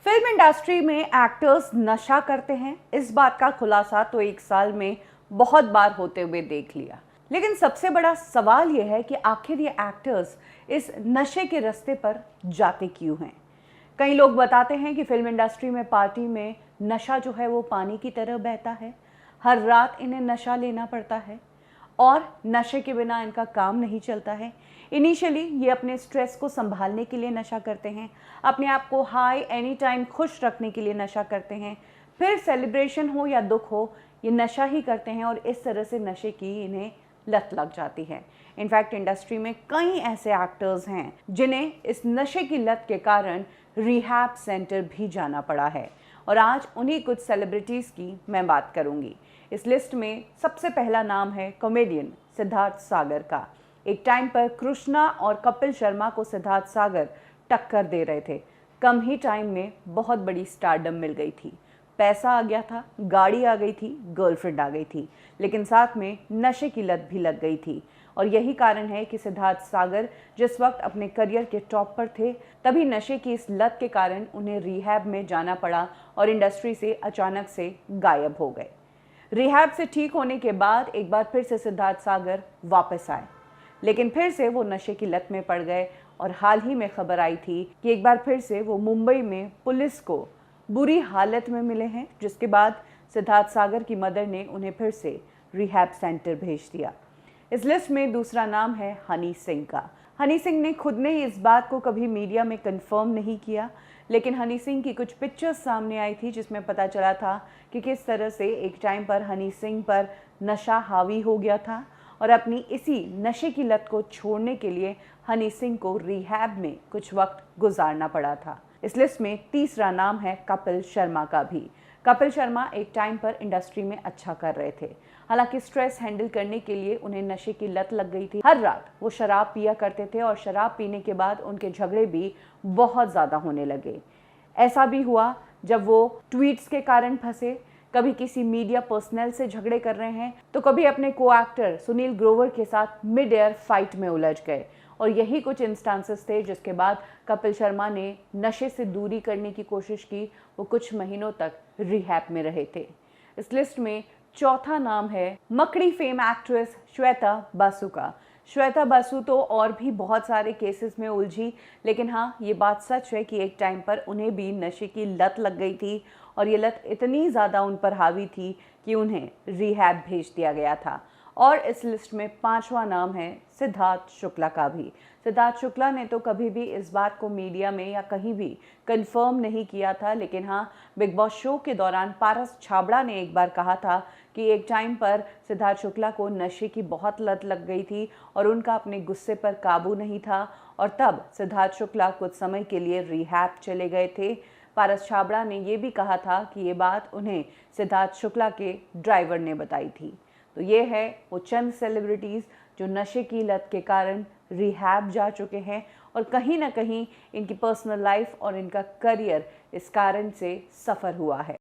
Film industry में actors नशा करते हैं, इस बात का खुलासा तो एक साल में बहुत बार होते हुए देख लिया। लेकिन सबसे बड़ा सवाल यह है कि आखिर ये एक्टर्स इस नशे के रास्ते पर जाते क्यों हैं। कई लोग बताते हैं कि फिल्म इंडस्ट्री में पार्टी में नशा जो है वो पानी की तरह बहता है। हर रात इन्हें नशा लेना पड़ता है और नशे के बिना इनका काम नहीं चलता है। इनिशियली ये अपने स्ट्रेस को संभालने के लिए नशा करते हैं, अपने आप को हाई एनी टाइम खुश रखने के लिए नशा करते हैं, फिर सेलिब्रेशन हो या दुख हो ये नशा ही करते हैं और इस तरह से नशे की इन्हें लत लग जाती है। इनफैक्ट इंडस्ट्री में कई ऐसे एक्टर्स हैं जिन्हें इस नशे की लत के कारण रिहैब सेंटर भी जाना पड़ा है और आज उन्हीं कुछ सेलिब्रिटीज़ की मैं बात करूंगी। इस लिस्ट में सबसे पहला नाम है कॉमेडियन सिद्धार्थ सागर का। एक टाइम पर कृष्णा और कपिल शर्मा को सिद्धार्थ सागर टक्कर दे रहे थे। कम ही टाइम में बहुत बड़ी स्टारडम मिल गई थी, पैसा आ गया था, गाड़ी आ गई थी, गर्लफ्रेंड आ गई थी, लेकिन साथ में नशे की लत भी लग गई थी। और यही कारण है कि सिद्धार्थ सागर जिस वक्त अपने करियर के टॉप पर थे तभी नशे की इस लत के कारण उन्हें रिहैब में जाना पड़ा और इंडस्ट्री से अचानक से गायब हो गए। रिहैब से ठीक होने के बाद एक बार फिर से सिद्धार्थ सागर वापस आए, लेकिन फिर से वो नशे की लत में पड़ गए और हाल ही में खबर आई थी कि एक बार फिर से वो मुंबई में पुलिस को बुरी हालत में मिले हैं, जिसके बाद सिद्धार्थ सागर की मदर ने उन्हें फिर से रिहैब सेंटर भेज दिया। इस लिस्ट में दूसरा नाम है हनी सिंह का। हनी सिंह ने खुद ने इस बात को कभी मीडिया में कंफर्म नहीं किया, लेकिन हनी सिंह की कुछ पिक्चर्स सामने आई थी जिसमें पता चला था कि किस तरह से एक टाइम पर हनी सिंह पर नशा हावी हो गया था और अपनी इसी नशे की लत को छोड़ने के लिए हनी सिंह को रिहैब में कुछ वक्त गुजारना पड़ा था। इस लिस्ट में तीसरा नाम है कपिल शर्मा का भी। कपिल शर्मा एक टाइम पर इंडस्ट्री में अच्छा कर रहे थे, हालांकि स्ट्रेस हैंडल करने के लिए उन्हें नशे की लत लग गई थी। हर रात वो शराब पिया करते थे और शराब पीने के बाद उनके झगड़े भी बहुत ज़्यादा होने लगे। ऐसा भी हुआ जब वो ट्वीट्स के कारण फंसे, कभी किसी मीडिया पर्सनल से झगड़े कर रहे हैं तो कभी अपने को एक्टर सुनील ग्रोवर के साथ मिड एयर फाइट में उलझ गए। और यही कुछ इंस्टांसेस थे जिसके बाद कपिल शर्मा ने नशे से दूरी करने की कोशिश की। वो कुछ महीनों तक रिहैब में रहे थे। इस लिस्ट में चौथा नाम है मकड़ी फेम एक्ट्रेस श्वेता बासु का। श्वेता बासु तो और भी बहुत सारे केसेस में उलझी, लेकिन हाँ ये बात सच है कि एक टाइम पर उन्हें भी नशे की लत लग गई थी और ये लत इतनी ज़्यादा उन पर हावी थी कि उन्हें रिहैब भेज दिया गया था। और इस लिस्ट में पांचवा नाम है सिद्धार्थ शुक्ला का भी। सिद्धार्थ शुक्ला ने तो कभी भी इस बात को मीडिया में या कहीं भी कंफर्म नहीं किया था, लेकिन हाँ बिग बॉस शो के दौरान पारस छाबड़ा ने एक बार कहा था कि एक टाइम पर सिद्धार्थ शुक्ला को नशे की बहुत लत लग गई थी और उनका अपने गुस्से पर काबू नहीं था और तब सिद्धार्थ शुक्ला कुछ समय के लिए रिहैब चले गए थे। पारस छाबड़ा ने ये भी कहा था कि ये बात उन्हें सिद्धार्थ शुक्ला के ड्राइवर ने बताई थी। तो ये है वो चंद सेलिब्रिटीज़ जो नशे की लत के कारण रिहैब जा चुके हैं और कहीं ना कहीं इनकी पर्सनल लाइफ और इनका करियर इस कारण से सफ़र हुआ है।